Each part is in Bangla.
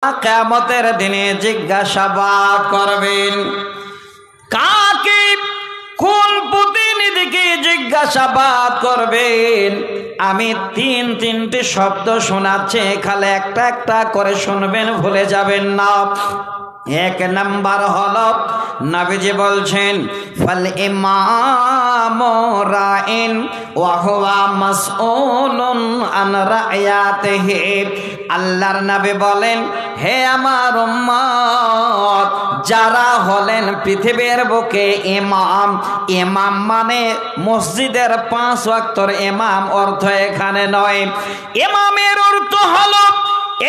কিয়ামতের দিনে জিজ্ঞাসাবাদ করবেন। কাকে, কোন প্রতিনিধিকে জিজ্ঞাসাবাদ করবেন? আমি তিনটি শব্দ শোনাচ্ছি, খালি একটা একটা করে শুনবেন, ভুলে যাবেন না। এক নাম্বার হলো নবীজি বলছেন ফাল ইমামু রাইন ওয়া হুয়া মাসউলুন আন রায়াতিহি। আল্লাহর নবী বলেন, হে আমার উম্মত, যারা হলেন পৃথিবীর বুকে ইমাম, ইমাম মানে মসজিদের 5 ওয়াক্তের ইমাম অর্থ এখানে নয়। ইমামের অর্থ হলো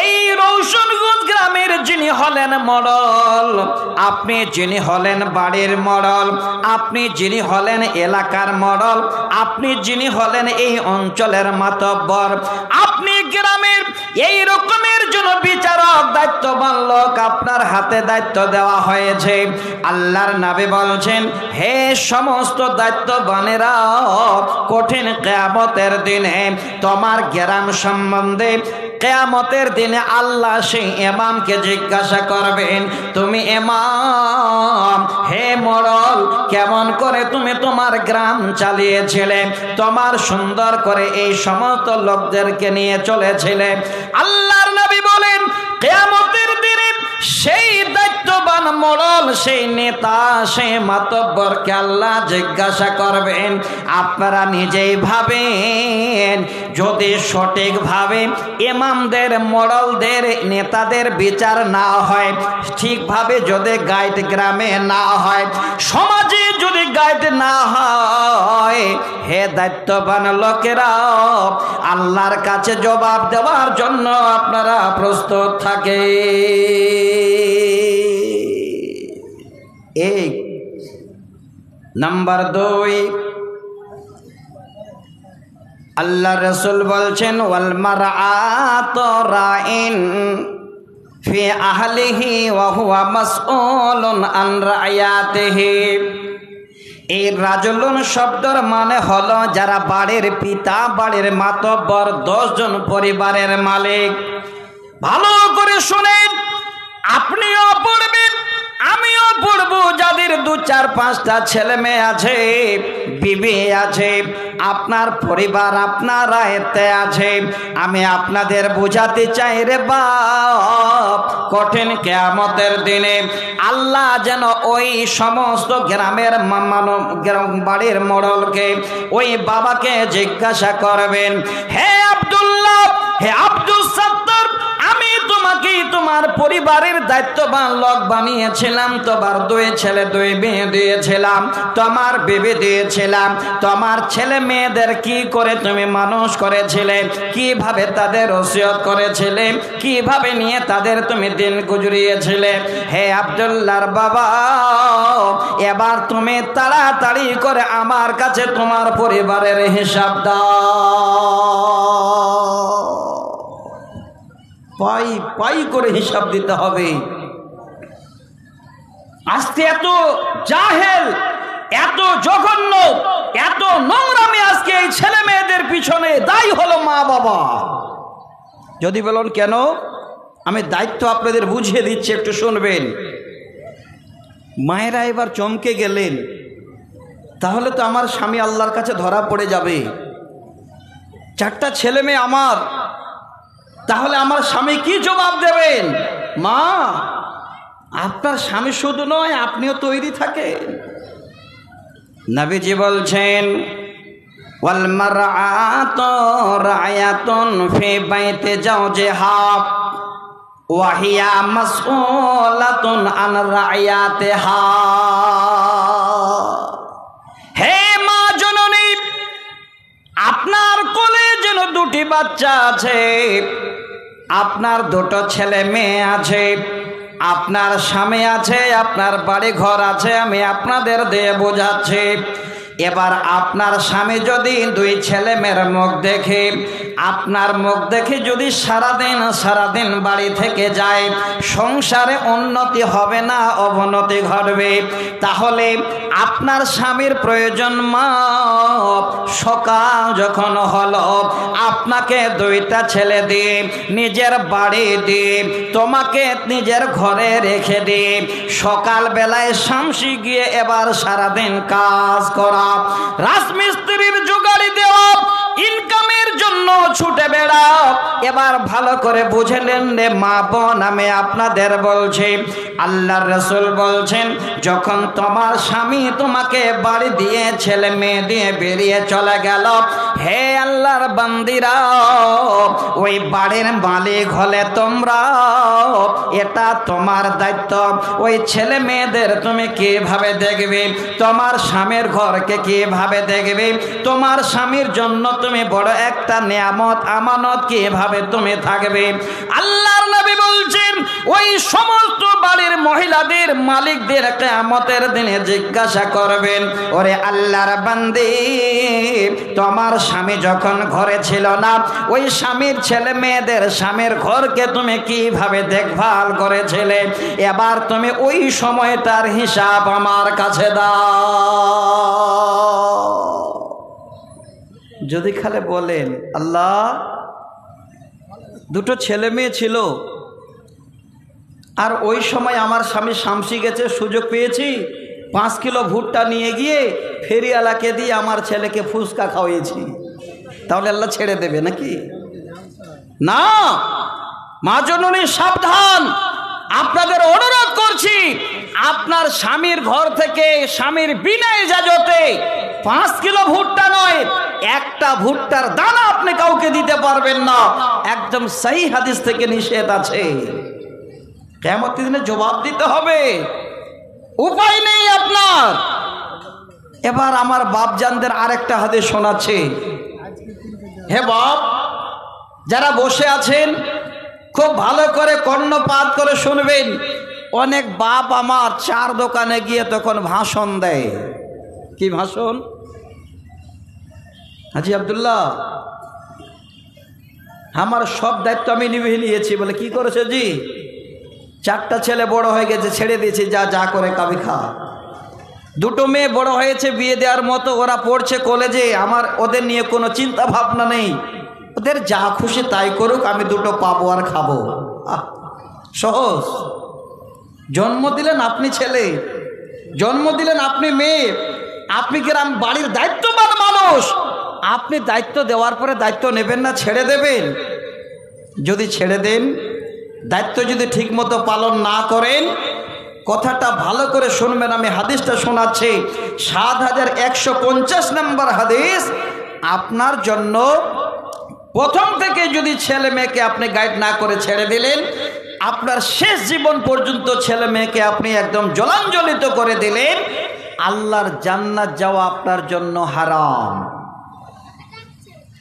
এই রৌশনগঞ্জ গ্রামের যিনি হলেন মডল, আপনি যিনি হলেন বাড়ির মডল, আপনি যিনি হলেন এলাকার মডল, আপনি যিনি হলেন এই অঞ্চলের মাতব্বর, আপনি গ্রামের এই রকমের জন্য বিচারক, দায়িত্ববান লোক আপনার হাতে দায়িত্ব দেওয়া হয়েছে। আল্লাহর নবী বলছেন, হে সমস্ত দায়িত্ববানেরা, কঠিন কিয়ামতের দিনে তোমার গ্রাম সম্বন্ধে কিয়ামতের দিনে আল্লাহ সেই ইমামকে জিজ্ঞাসা করবেন, তুমি ইমাম, হে মডল, কেমন করে তুমি তোমার গ্রাম চালিয়েছিলে, তোমার সুন্দর করে এই সমস্ত লোকদেরকে নিয়ে চলেছিলে। আল্লাহর নবী বলেন, কিয়ামতের দিনে সেই দায়িত্ববান মডল, সেই নেতা, সেই মাতব্বরকে আল্লাহ জিজ্ঞাসা করবেন। আপনারা নিজেই ভাবেন, যদি সঠিকভাবে ইমামদের, মডলদের, নেতাদের বিচার না হয়, ঠিকভাবে যদি গাইড গ্রামে না হয়, সমাজে যদি গাইড না হয়, হে দায়িত্ববান লোকেরা, আল্লাহর কাছে জবাব দেওয়ার জন্য আপনারা প্রস্তুত থাকে। এক নাম্বার 2, আল্লাহ রাসূল বলছেন, ওয়াল মারআতু রাইন ফি আহলিহি ওয়া হুয়া মাসউলুন আন রায়াতিহি। এই রাজুলুন শব্দের মানে হলো যারা বাড়ির পিতা, বাড়ির মাতব্বর, 10 জন পরিবারের মালিক। ভালো করে শুনেন, আপনিও পড়বেন, আমিও পড়বো, যাদের 2, 4, 5টা ছেলে মেয়ে আছে, বিবি আছে, আপনার পরিবার আপনার আয়ত্তে আছে। আমি আপনাদের বোঝাতে চাই রে বাপ, কঠিন কিয়ামতের দিনে আল্লাহ যেন ওই সমস্ত গ্রামের বাড়ির মডলকে, ওই বাবাকে জিজ্ঞাসা করবেন, হে আব্দুল্লাহ, হে আব্দুল সত্তার, আমি তোমাকে তোমার পরিবারের দায়িত্ববান লোক বানিয়েছিলাম, তোমার 2 ছেলে 2 মেয়ে দিয়েছিলাম, তোমার বিবি দিয়েছিলাম, তোমার ছেলে মেয়েদের কি করে তুমি মানুষ করেছিলে, কিভাবে তাদের ওসিয়ত করেছিলে, কিভাবে নিয়ে তাদের তুমি দিন গুজরিয়েছিলে। হে আব্দুল্লাহর বাবা, এবার তুমি তাড়াতাড়ি করে আমার কাছে তোমার পরিবারের হিসাব দাও। পাই করে হিসাব দিতে হবে। আজকে এত জাহেল, এত জঘন্য, এত নোংরামি আজকে এই ছেলে মেয়েদের পিছনে দায়ী হলো মা বাবা। যদি বলেন কেন, আমি দায়িত্ব আপনাদের বুঝিয়ে দিচ্ছি, একটু শুনবেন। মায়েরা এবার চমকে গেলেন, তাহলে তো আমার স্বামী আল্লাহর কাছে ধরা পড়ে যাবে। 4টা ছেলে মেয়ে আমার, তাহলে আমার স্বামী কি জবাব দেবেন? মা, আপনার স্বামী শুধু নয়, আপনিও তৈরি থাকেন। নবীজি বলছেন, ওয়াল মারআতু রায়াতুন ফি বাইতি জাওজিহা ওয়া হিয়া মাসউলাতুন আন রায়াতিহা। হে মা জননী, আপনার কোলে যেন 2টি বাচ্চা আছে, আপনার 2টো ছেলে মেয়ে আছে, আপনার স্বামী আছে, আপনার বাড়ি ঘর আছে, আমি আপনাদের দিয়ে বোঝাচ্ছি। এবার আপনার স্বামী যদি 2 ছেলে মেয়ের মুখ দেখে আপনার মুখ দেখে যদি সারাদিন বাড়ি থেকে যায়, সংসারে উন্নতি হবে না, অবনতি ঘটবে। তাহলে আপনার স্বামীর প্রয়োজন মা সকাল যখন হলো আপনাকে দুইটা ছেলে দিয়ে নিজের বাড়ি দিয়ে তোমাকে নিজের ঘরে রেখে দিয়ে সকাল বেলায় শামসি গিয়ে এবার সারাদিন কাজ করা, রাজমিস্ত্রির জোগাড়ি দেওয়া, ইনকামের জন্য ছুটে বেড়াও। এবার ভালো করে বুঝলেন রে মা বোন, আমি আপনাদের বলছি, আল্লাহর রাসূল বলছেন যখন তোমার স্বামী তোমাকে বাড়ি দিয়ে ছেলে মেয়ে দিয়ে বেরিয়ে চলে গেল, হে আল্লাহর বান্দিরা, ওই বাড়ির মালিক হলে তোমরা, এটা তোমার দায়িত্ব। ওই ছেলে মেয়েদের তুমি কিভাবে দেখবে, তোমার স্বামীর ঘরকে কিভাবে দেখবে, তোমার স্বামীর জন্য তুমি বড় একটা নিয়ামত আমানত কিভাবে তুমি থাকবে। আল্লাহর নবী বলছেন ওই সমস্ত বাড়ির মহিলাদের মালিকদের কিয়ামতের দিনে জিজ্ঞাসা করবেন, ওরে আল্লাহর বান্দি, তোমার স্বামী যখন ঘরে ছিল না, ওই স্বামীর ছেলে মেয়েদের স্বামীর ঘরকে তুমি কিভাবে দেখভাল করেছিলে, এবার তুমি ওই সময়টার হিসাব আমার কাছে দাও। যদি খালে বলেন আল্লাহ দুটো ছেলে মেয়ে ছিল আর ওই সময় আমার স্বামী শামসি গেছে, সুযোগ পেয়েছি 5 কিলো ভুট্টা নিয়ে গিয়ে ফেরিওয়ালাকে দিয়ে আমার ছেলেকে ফুচকা খাওয়িয়েছি, তাহলে আল্লাহ ছেড়ে দেবে নাকি? না, মা জননী সাবধান, আপনাদের অনুরোধ করছি, আপনার স্বামীর ঘর থেকে স্বামীর বিনা ইজাজতে 5 কিলো ভুট্টা নয়, একটা ভুট্টার দানা আপনি কাউকে দিতে পারবেন না, একদম সহি হাদিস থেকে নিষেধ আছে। কিয়ামতের দিনে জবাব দিতে হবে, উপায় নেই আপনার। এবার আমার বাপজানদের আরেকটা হাদিস শোনাচ্ছে। হে বাপ, যারা বসে আছেন খুব ভালো করে কর্ণপাত করে শুনবেন। অনেক বাপ আমার চার দোকানে গিয়ে তখন ভাষণ দেয়। কি ভাষণ? হাজি আব্দুল্লাহ, আমার সব দায়িত্ব আমি নিভে নিয়েছি। বলে কি করেছে জি? 4টা ছেলে বড় হয়ে গেছে, ছেড়ে দিয়েছি, যা যা করে কাবি খা। 2টো মেয়ে বড় হয়েছে, বিয়ে দেওয়ার মতো, ওরা পড়ছে কলেজে, আমার ওদের নিয়ে কোনো চিন্তা ভাবনা নেই, ওদের যা খুশি তাই করুক, আমি 2টো পাবো আর খাবো। সহজ। জন্ম দিলেন আপনি ছেলে, জন্ম দিলেন আপনি মেয়ে, আপনি গ্রাম বাড়ির দায়িত্ববান মানুষ, আপনি দায়িত্ব দেওয়ার পরে দায়িত্ব নেবেন না, ছেড়ে দেবেন? যদি ছেড়ে দেন, দায়িত্ব যদি ঠিকমতো পালন না করেন, কথাটা ভালো করে শুনবেন, আমি হাদিসটা শোনাচ্ছি। 7150 নম্বর হাদিস। আপনার জন্য প্রথম থেকে যদি ছেলে মেয়েকে আপনি গাইড না করে ছেড়ে দিলেন, আপনার শেষ জীবন পর্যন্ত ছেলে মেয়েকে আপনি একদম জলাঞ্জলিত করে দিলেন, আল্লাহর জান্নাত যাওয়া আপনার জন্য হারাম।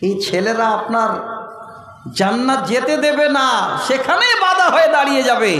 এই ছেলেরা আপনার জান্নাত যেতে দেবে না, সেখানেই বাধা হয়ে দাঁড়িয়ে যাবে।